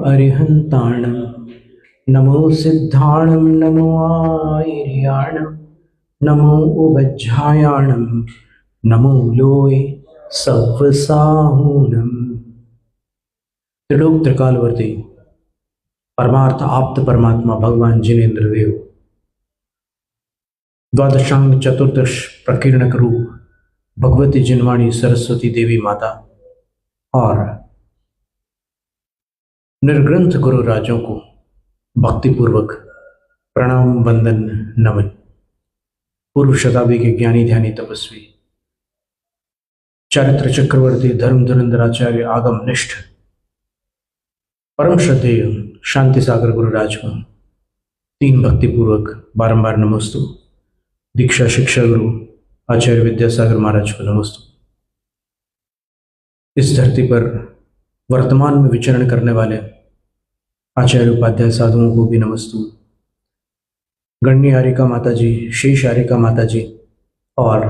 अरिहन्ताणं नमो सिद्धाणं नमो आयर्याणं नमो उबज्झायाणं नमो लोय सव्वसाहूनम्। त्रिलोक त्रिकालवर्ती परमार्थ आप्त परमात्मा भगवान जिनेन्द्र देव द्वादशांग चतुर्दश प्रकीर्णक रूप भगवती जिनवाणी सरस्वती देवी माता और निर्ग्रंथ गुरु राजों को भक्तिपूर्वक प्रणाम वंदन नमन। पूर्व शताब्दी के ज्ञानी ध्यानी तपस्वी चारित्र चक्रवर्ती धर्म धुरंधराचार्य आगम निष्ठ परम श्रद्धेय शांति सागर गुरुराज को तीन भक्तिपूर्वक बारंबार नमस्तु। दीक्षा शिक्षा गुरु आचार्य विद्यासागर महाराज को नमस्तु। इस धरती पर वर्तमान में विचरण करने वाले आचार्य उपाध्याय साधुओं को भी नमस्तु। गण्य हारिका माता जी, शेष हारिका माता जी और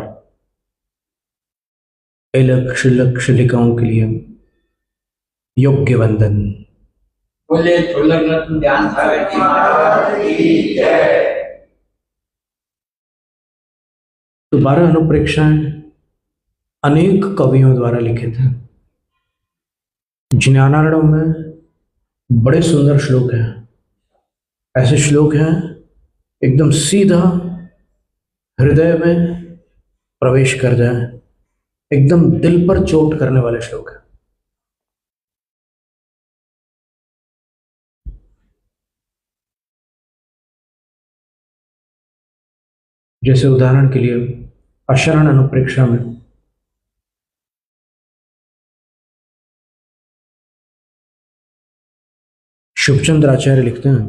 एलक शिलक शिलिकाओं के लिए योग्य वंदन। बोले ढोलक ध्यान सागर की महाराज की जय। तो 12 अनुप्रेक्षाएं अनेक कवियों द्वारा लिखित हैं। ज्ञानार्णव में बड़े सुंदर श्लोक हैं। ऐसे श्लोक हैं एकदम सीधा हृदय में प्रवेश कर जाए, एकदम दिल पर चोट करने वाले श्लोक हैं। जैसे उदाहरण के लिए अशरण अनुप्रेक्षा में शुभचंद्र आचार्य लिखते हैं,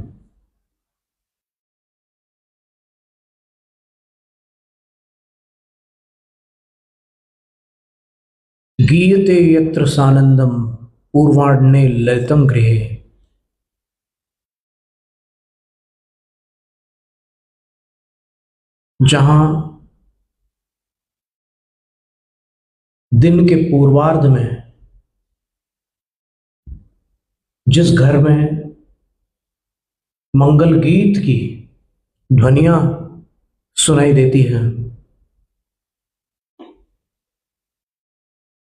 गीयते यत्र सानंदम पूर्वार्णे ललितम गृहे। जहां दिन के पूर्वार्ध में जिस घर में मंगल गीत की ध्वनियां सुनाई देती हैं,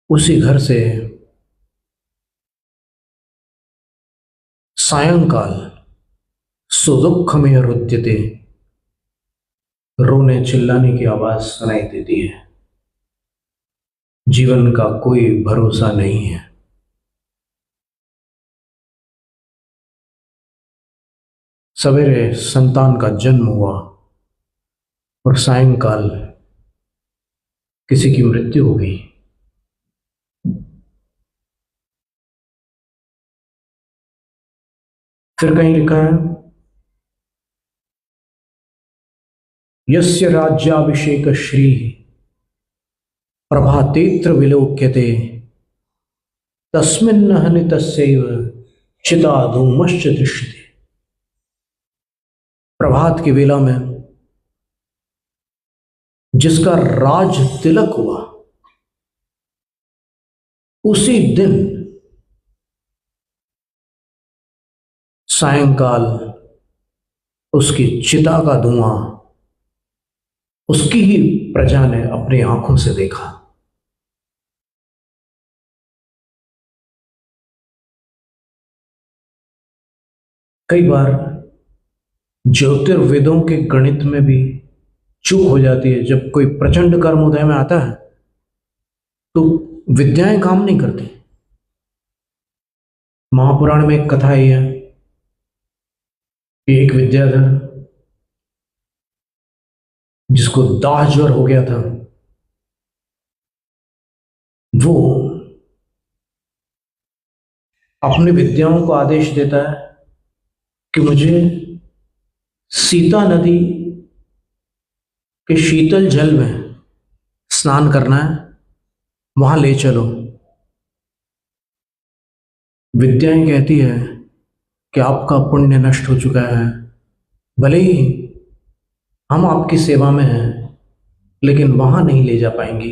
उसी घर से सायंकाल सुदुख में रुद्यते रोने चिल्लाने की आवाज सुनाई देती है। जीवन का कोई भरोसा नहीं है। सवेरे संतान का जन्म हुआ और सायंकाल किसी की मृत्यु हो गई। फिर कहीं लिखा है, यस्य राज्याभिषेक श्री प्रभातेत्र विलोक्यते तस्मिन् हनितस्यैव चिता धूमश्च दृश्यते। प्रभात की वेला में जिसका राज तिलक हुआ, उसी दिन सायंकाल उसकी चिता का धुआं उसकी ही प्रजा ने अपनी आंखों से देखा। कई बार ज्योतिर्वेदों के गणित में भी चूक हो जाती है। जब कोई प्रचंड कर्म उदय में आता है तो विद्याएं काम नहीं करती। महापुराण में एक कथा ही है कि एक विद्याधर जिसको दाह ज्वर हो गया था, वो अपनी विद्याओं को आदेश देता है कि मुझे सीता नदी के शीतल जल में स्नान करना है, वहां ले चलो। विद्याएं कहती है कि आपका पुण्य नष्ट हो चुका है, भले ही हम आपकी सेवा में हैं, लेकिन वहां नहीं ले जा पाएंगे।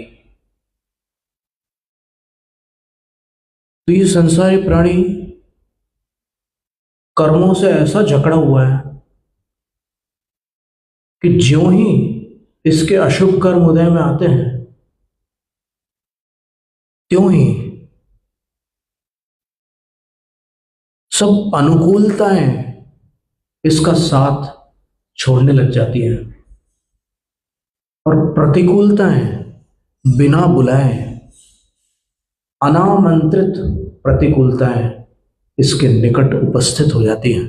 तो ये संसारी प्राणी कर्मों से ऐसा जकड़ा हुआ है कि ज्यों ही इसके अशुभ कर्म उदय में आते हैं त्यों ही सब अनुकूलताएं इसका साथ छोड़ने लग जाती हैं और प्रतिकूलताएं बिना बुलाए अनामंत्रित प्रतिकूलताएं इसके निकट उपस्थित हो जाती हैं।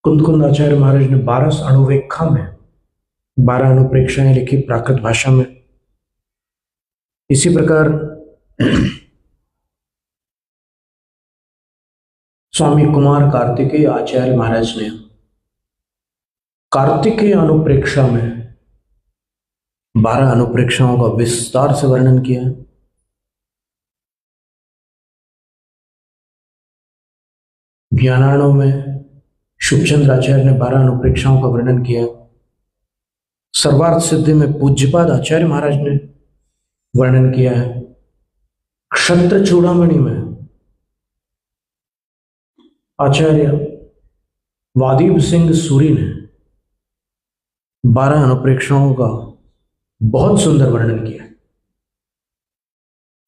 कुंद आचार्य महाराज ने 12 अणुवेक्षा में 12 अनुप्रेक्षाएं लिखी प्राकृत भाषा में। इसी प्रकार स्वामी कुमार कार्तिकेय आचार्य महाराज ने कार्तिकेय अनुप्रेक्षा में 12 अनुप्रेक्षाओं का विस्तार से वर्णन किया। ज्ञानार्णव में शुभचंद्र आचार्य ने 12 अनुप्रेक्षाओं का वर्णन किया। सर्वार्थ सिद्धि में पूज्यपाद आचार्य महाराज ने वर्णन किया है। क्षत्र चूड़ामणि में आचार्य वादीप सिंह सूरी ने 12 अनुप्रेक्षाओं का बहुत सुंदर वर्णन किया।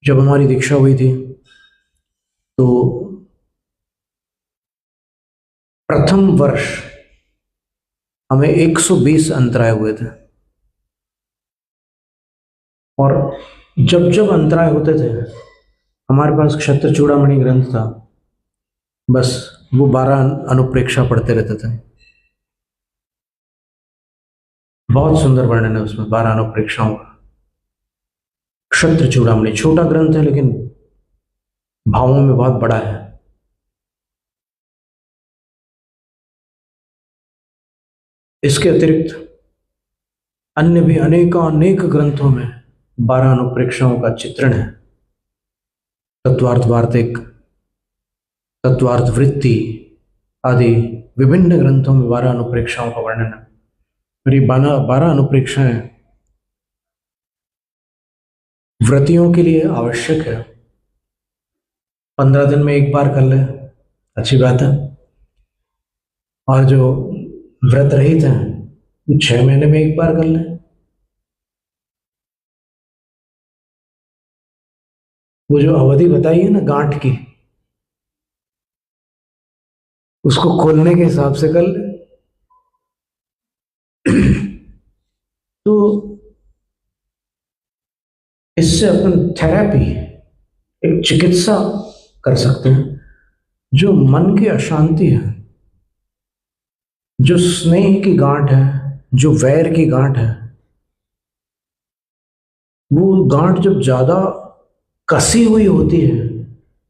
जब हमारी दीक्षा हुई थी तो प्रथम वर्ष हमें 120 अंतराय हुए थे और जब जब अंतराय होते थे हमारे पास क्षत्र चूड़ामणि ग्रंथ था, बस वो 12 अनुप्रेक्षा पढ़ते रहते थे। बहुत सुंदर वर्णन है उसमें 12 अनुप्रेक्षाओं का। क्षत्र चूड़ामणि छोटा ग्रंथ है लेकिन भावों में बहुत बड़ा है। इसके अतिरिक्त अन्य भी अनेक ग्रंथों में 12 अनुप्रेक्षाओं का चित्रण है। तत्वार्थ वार्तिक, तत्वार्थ वृत्ति आदि विभिन्न ग्रंथों में 12 अनुप्रेक्षाओं का वर्णन है। और ये 12 अनुप्रेक्षाएं व्रतियों के लिए आवश्यक है। 15 दिन में एक बार कर ले, अच्छी बात है। और जो व्रत रहित हैं वो 6 महीने में एक बार कर ले। वो जो अवधि बताई है ना गांठ की, उसको खोलने के हिसाब से कर ले। तो इससे अपन थेरेपी, एक चिकित्सा कर सकते हैं। जो मन की अशांति है, जो स्नेह की गांठ है, जो वैर की गांठ है, वो गांठ जब ज्यादा कसी हुई होती है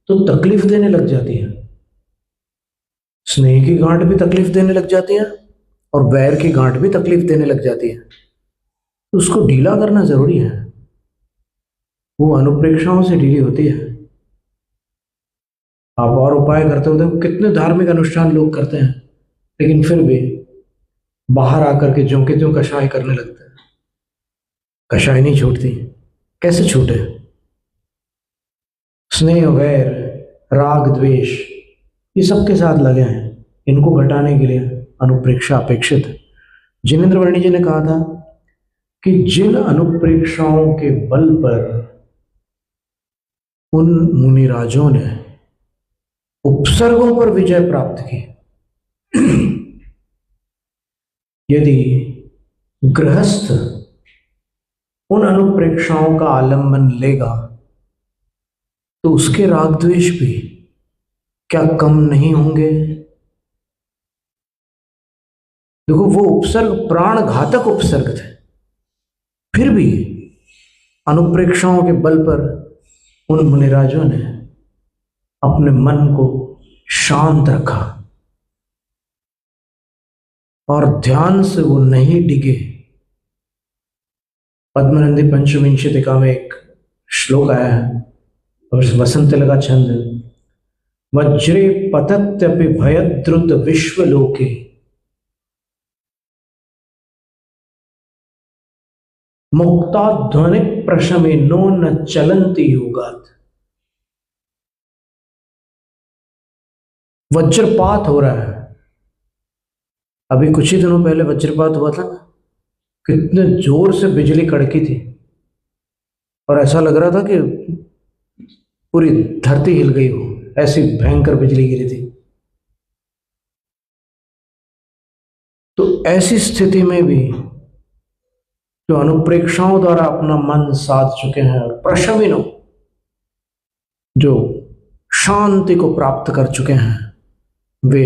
तो तकलीफ देने लग जाती है। स्नेह की गांठ भी तकलीफ देने लग जाती है और वैर की गांठ भी तकलीफ देने लग जाती है। तो उसको ढीला करना जरूरी है। वो अनुप्रेक्षाओं से ढीली होती है। आप और उपाय करते हो, देखो कितने धार्मिक अनुष्ठान लोग करते हैं लेकिन फिर भी बाहर आकर के ज्यों के त्यों कषाय करने लगते हैं। कषाय नहीं छूटती। कैसे छूटे? स्नेह, वैर, राग, द्वेष ये सबके साथ लगे हैं। इनको घटाने के लिए अनुप्रेक्षा अपेक्षित है। जिनेंद्र वर्णी जी ने कहा था कि जिन अनुप्रेक्षाओं के बल पर उन मुनिराजों ने उपसर्गों पर विजय प्राप्त की, यदि गृहस्थ उन अनुप्रेक्षाओं का आलंबन लेगा तो उसके राग द्वेष भी क्या कम नहीं होंगे? देखो वो उपसर्ग प्राण घातक उपसर्ग थे, फिर भी अनुप्रेक्षाओं के बल पर उन मुनिराजों ने अपने मन को शांत रखा और ध्यान से वो नहीं डिगे। पद्मनंदी पंचविंशतिका में एक श्लोक आया है और वसंत लगा छंद, वज्रे पतत्यपि भयद्रुत विश्वलोके मुक्ताध्वनिक प्रशमिनो न चलन्ति युगात्। वज्रपात हो रहा है। अभी कुछ ही दिनों पहले वज्रपात हुआ था ना, कितने जोर से बिजली कड़की थी और ऐसा लग रहा था कि पूरी धरती हिल गई हो, ऐसी भयंकर बिजली गिरी थी। तो ऐसी स्थिति में भी जो अनुप्रेक्षाओं द्वारा अपना मन साध चुके हैं और प्रशमिनो जो शांति को प्राप्त कर चुके हैं, वे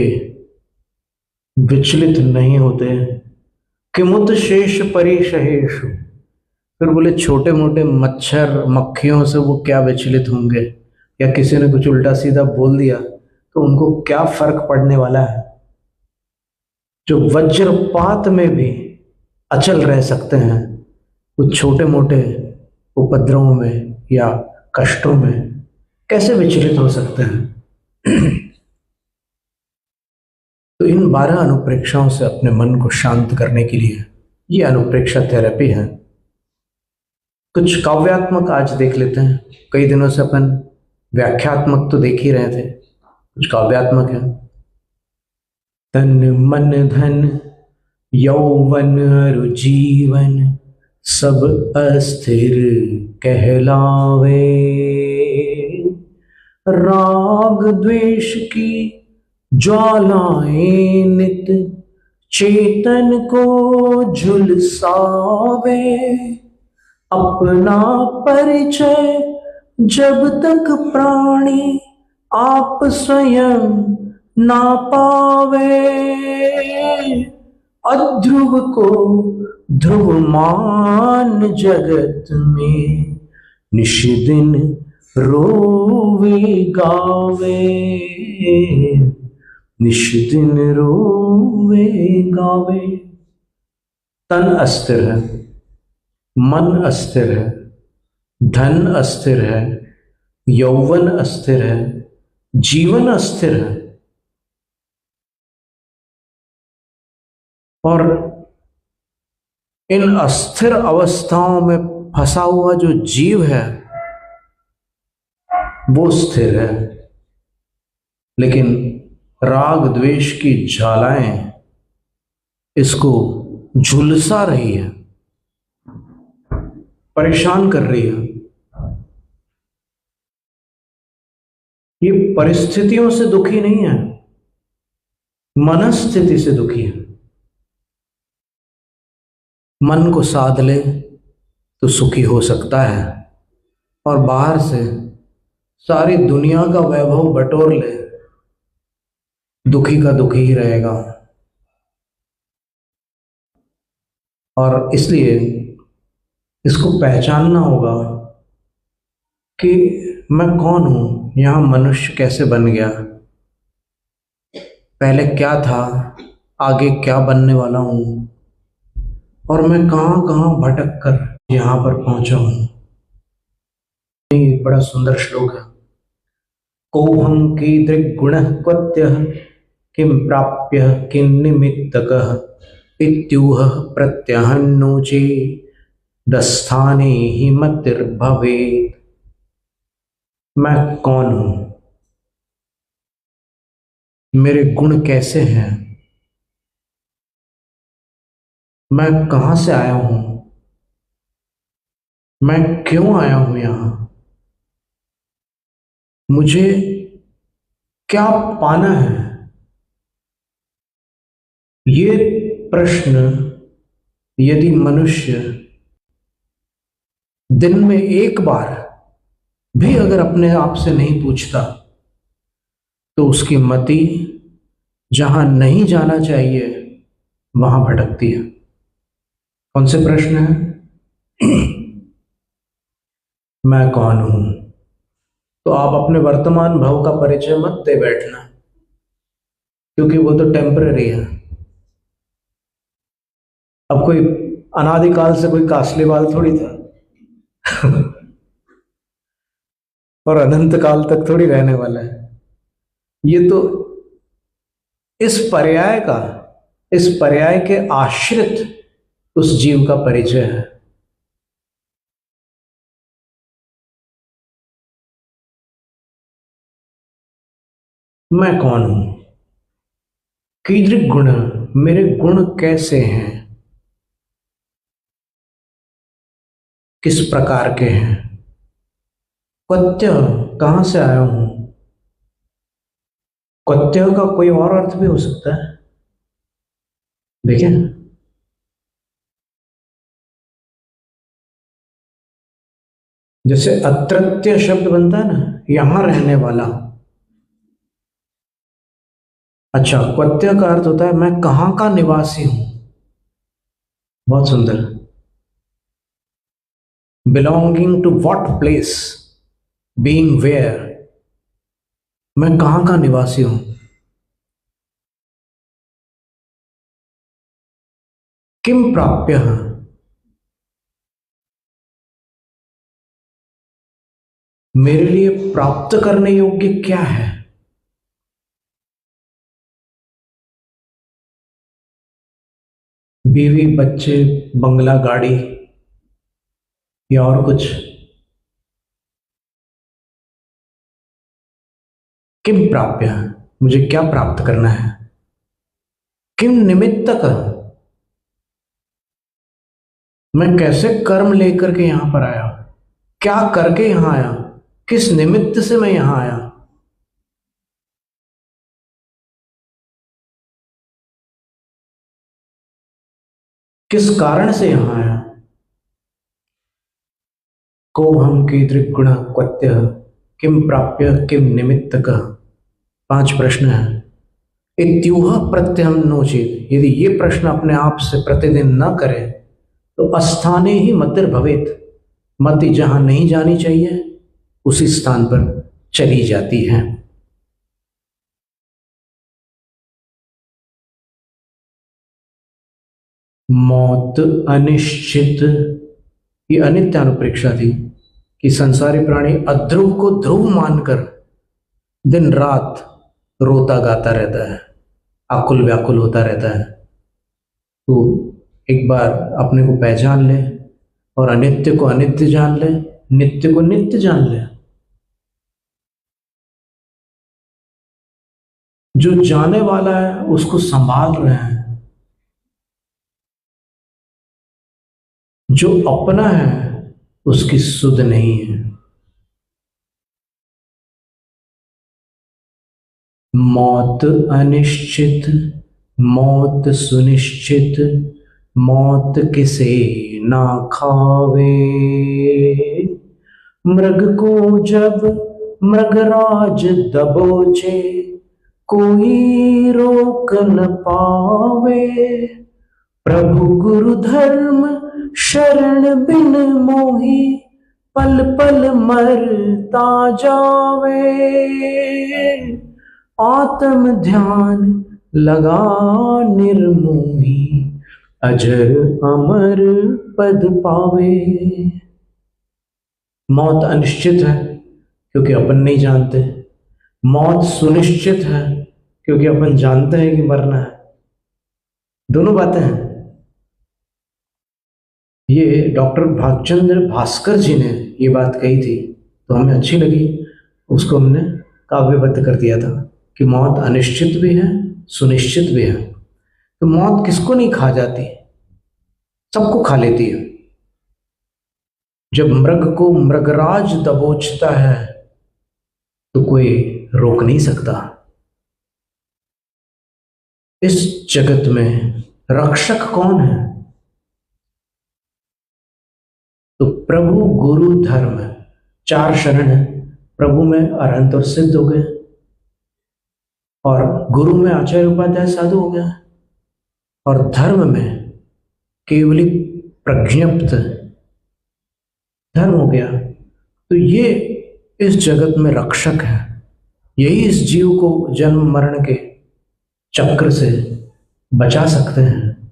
विचलित नहीं होते। किमुत शेष परिशहेषु, फिर बोले छोटे मोटे मच्छर मक्खियों से वो क्या विचलित होंगे, या किसी ने कुछ उल्टा सीधा बोल दिया तो उनको क्या फर्क पड़ने वाला है। जो वज्रपात में भी अचल रह सकते हैं, वो छोटे मोटे उपद्रवों में या कष्टों में कैसे विचलित हो सकते हैं। तो इन 12 अनुप्रेक्षाओं से अपने मन को शांत करने के लिए ये अनुप्रेक्षा थेरेपी है। कुछ काव्यात्मक आज देख लेते हैं। कई दिनों से अपन व्याख्यात्मक तो देख ही रहे थे, कुछ काव्यात्मक है। तन मन धन यौवन अरु जीवन सब अस्थिर कहलावे, राग द्वेष की ज्वालाएं नित चेतन को झुलसावे, अपना परिचय जब तक प्राणी आप स्वयं ना पावे, अध्रुव को ध्रुव मान जगत में निश दिन रोवे गावे, निश दिन रोवे गावे। तन अस्थिर है, मन अस्थिर है, धन अस्थिर है, यौवन अस्थिर है, जीवन अस्थिर है। और इन अस्थिर अवस्थाओं में फंसा हुआ जो जीव है वो स्थिर है, लेकिन राग द्वेष की ज्वालाएं इसको झुलसा रही है, परेशान कर रही है। ये परिस्थितियों से दुखी नहीं है, मनस्थिति से दुखी है। मन को साध ले तो सुखी हो सकता है, और बाहर से सारी दुनिया का वैभव बटोर ले, दुखी का दुखी ही रहेगा। और इसलिए इसको पहचानना होगा कि मैं कौन हूं, यहां मनुष्य कैसे बन गया, पहले क्या था, आगे क्या बनने वाला हूं, और मैं कहां कहां भटक कर यहां पर पहुंचा हूं। एक बड़ा सुंदर श्लोक है। कोहम कीदृक् गुणः क्वत्यः किं प्राप्य किं निमित्तकः इत्यूह प्रत्यहन्नोचे दस्थाने ही मतिर्भवेत्। मैं कौन हूं, मेरे गुण कैसे हैं, मैं कहां से आया हूं, मैं क्यों आया हूं यहां, मुझे क्या पाना है। ये प्रश्न यदि मनुष्य दिन में एक बार भी अगर अपने आप से नहीं पूछता, तो उसकी मति जहां नहीं जाना चाहिए वहां भटकती है। कौन से प्रश्न है? मैं कौन हूं। तो आप अपने वर्तमान भाव का परिचय मत दे बैठना, क्योंकि वो तो टेम्पररी है। अब कोई अनादिकाल से कोई कासली बाल थोड़ी था और अनंत काल तक थोड़ी रहने वाला है। ये तो इस पर्याय के आश्रित उस जीव का परिचय है। मैं कौन हूं, कीदृक् गुण, मेरे गुण कैसे हैं, किस प्रकार के हैं, क्वत्य, कहां से आया हूं। क्वत्य का कोई और अर्थ भी हो सकता है, देखिए। जैसे अत्रत्य शब्द बनता है ना, यहां रहने वाला। अच्छा, क्वत्य का अर्थ होता है मैं कहां का निवासी हूं। बहुत सुंदर। Belonging to what place, being where, मैं कहां का निवासी हूं। किम प्राप्य, मेरे लिए प्राप्त करने योग्य क्या है। बीवी, बच्चे, बंगला, गाड़ी, या और कुछ। किम प्राप्य, मुझे क्या प्राप्त करना है। किम निमित्तक, मैं कैसे कर्म लेकर के यहां पर आया, क्या करके यहां आया, किस निमित्त से मैं यहां आया। किस कारण से यहां आया। को हम कीदृक् गुण क्वत्य, किम प्राप्य, किम निमित्तक। 5 प्रश्न हैं। इत्यूह प्रत्यहम नोचेत, यदि ये प्रश्न अपने आप से प्रतिदिन न करे तो अस्थाने ही मतिर भवेत, मति जहां नहीं जानी चाहिए उसी स्थान पर चली जाती है। मौत अनिश्चित, ये अनित्य अनुप्रेक्षा थी कि संसारी प्राणी अध्रुव को ध्रुव मानकर दिन रात रोता गाता रहता है, आकुल व्याकुल होता रहता है। तो एक बार अपने को पहचान ले और अनित्य को अनित्य जान ले, नित्य को नित्य जान ले। जो जाने वाला है उसको संभाल रहे हैं, जो अपना है उसकी सुध नहीं है। मौत अनिश्चित, मौत सुनिश्चित, मौत किसे ना खावे। मृग को जब मृगराज दबोचे, कोई रोक न पावे। प्रभु गुरु धर्म शरण बिन मोही, पल पल मरता जावे। आत्म ध्यान लगा निर्मोही, अजर अमर पद पावे। मौत अनिश्चित है क्योंकि अपन नहीं जानते, मौत सुनिश्चित है क्योंकि अपन जानते हैं कि मरना है। दोनों बातें हैं। ये डॉक्टर भागचंद्र भास्कर जी ने ये बात कही थी तो हमें अच्छी लगी, उसको हमने काव्यबद्ध कर दिया था कि मौत अनिश्चित भी है, सुनिश्चित भी है। तो मौत किसको नहीं खा जाती, सबको खा लेती है। जब मृग को मृगराज दबोचता है तो कोई रोक नहीं सकता। इस जगत में रक्षक कौन है, तो प्रभु गुरु धर्म। 4 शरण है, प्रभु में अरहंत और सिद्ध हो गए, और गुरु में आचार्य उपाध्याय साधु हो गया, और धर्म में केवली प्रज्ञप्त धर्म हो गया। तो ये इस जगत में रक्षक है, यही इस जीव को जन्म मरण के चक्र से बचा सकते हैं।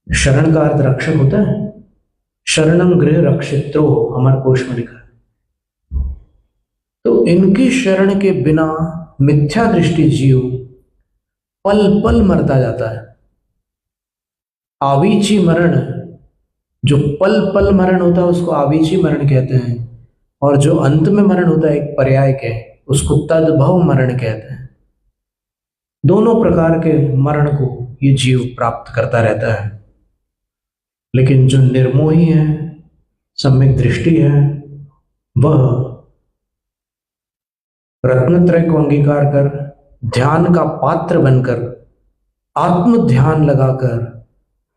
शरण का अर्थ रक्षक होता है। शरणम गृह रक्षित्रो, अमर कोश में लिखा है। तो इनकी शरण के बिना मिथ्या दृष्टि जीव पल पल मरता जाता है। आवीची मरण, जो पल पल मरण होता है उसको आवीची मरण कहते हैं, और जो अंत में मरण होता है एक पर्याय के, उसको तद्भव मरण कहते हैं। दोनों प्रकार के मरण को ये जीव प्राप्त करता रहता है। लेकिन जो निर्मोही है, सम्यक दृष्टि है, वह रत्नत्रय को अंगीकार कर ध्यान का पात्र बनकर आत्म ध्यान लगाकर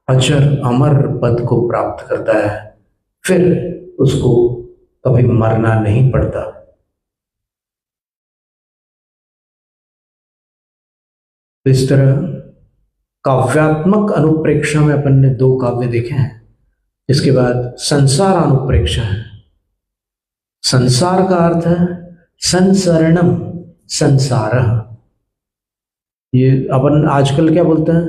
अजर अमर पद को प्राप्त करता है। फिर उसको कभी मरना नहीं पड़ता। इस तरह काव्यात्मक अनुप्रेक्षा में अपन ने 2 काव्य देखे हैं। इसके बाद संसार अनुप्रेक्षा है। संसार का अर्थ है संसरणम, संसारः। ये अपन आजकल क्या बोलते हैं,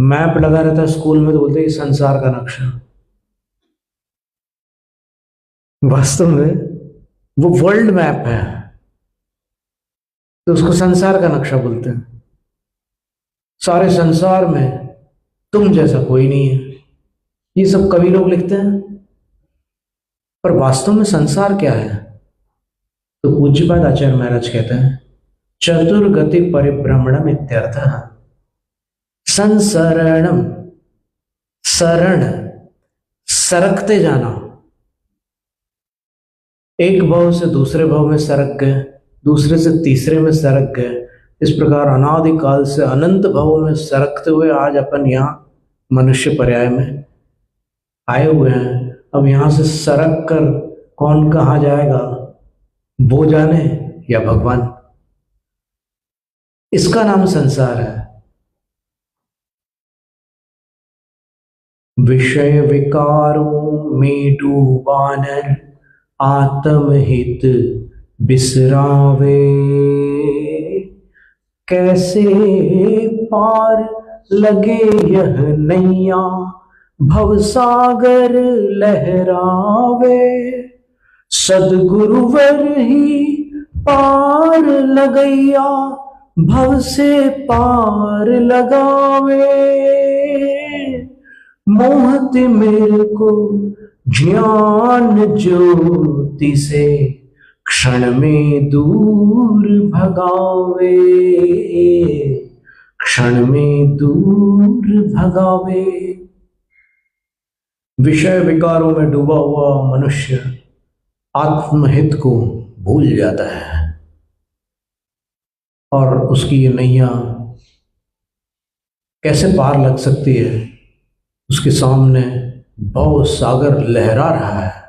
मैप लगा रहता है स्कूल में तो बोलते हैं संसार का नक्शा। वास्तव में वो वर्ल्ड मैप है, तो उसको संसार का नक्शा बोलते हैं। सारे संसार में तुम जैसा कोई नहीं है, ये सब कवि लोग लिखते हैं। पर वास्तव में संसार क्या है? तो पूज्यपाद आचार्य महाराज कहते हैं चतुर्गति परिभ्रमणम इत्यर्थः। संसरणम, शरण, सरकते जाना, एक भाव से दूसरे भाव में सरक गए, दूसरे से तीसरे में सरक गए। इस प्रकार अनादिकाल से अनंत भावों में सरकते हुए आज अपन यहाँ मनुष्य पर्याय में आए हुए हैं। अब यहाँ से सरक कर कौन कहाँ जाएगा वो जाने या भगवान। इसका नाम संसार है। विषय विकारों में डूबा नर आत्महित बिसरावे, कैसे पार लगे यह नैया भवसागर लहरावे। सदगुरुवर ही पार लगैया भव से पार लगावे। मोहत मेरे को ज्ञान ज्योति से क्षण में दूर भगावे, क्षण में दूर भगावे। विषय विकारों में डूबा हुआ मनुष्य आत्महित को भूल जाता है और उसकी ये नैया कैसे पार लग सकती है? उसके सामने भव सागर लहरा रहा है।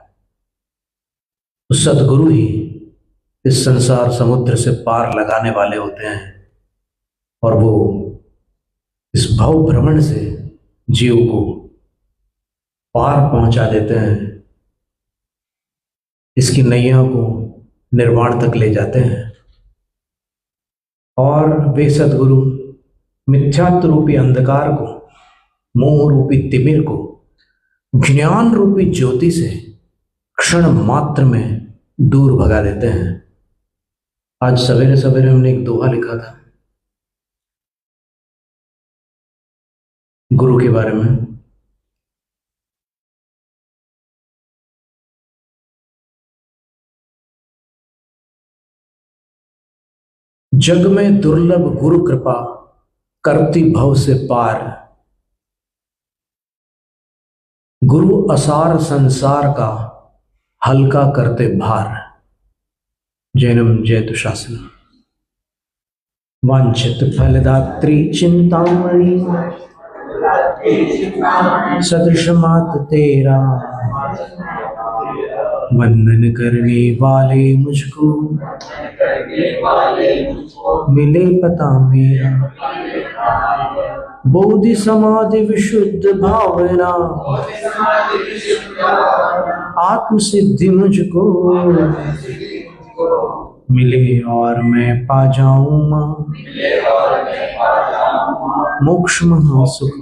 तो सदगुरु ही इस संसार समुद्र से पार लगाने वाले होते हैं और वो इस भव भ्रमण से जीव को पार पहुंचा देते हैं, इसकी नैया को निर्वाण तक ले जाते हैं। और वे सदगुरु मिथ्यात्व रूपी अंधकार को, मोह रूपी तिमिर को ज्ञान रूपी ज्योति से क्षण मात्र में दूर भगा देते हैं। आज सवेरे सवेरे हमने एक दोहा लिखा था गुरु के बारे में। जग में दुर्लभ गुरु कृपा करती भव से पार, गुरु असार संसार का हल्का करते भार। जैनम जयतु शासन। वांछित फलदात्री चिंतामणि सदृश मात तेरा, वंदन करने वाले मुझको मिले पता मेरा। बोधि समाधि विशुद्ध भावना, आत्म सिद्धि मुझको मिले और मैं पा जाऊं मां मोक्ष महासुख।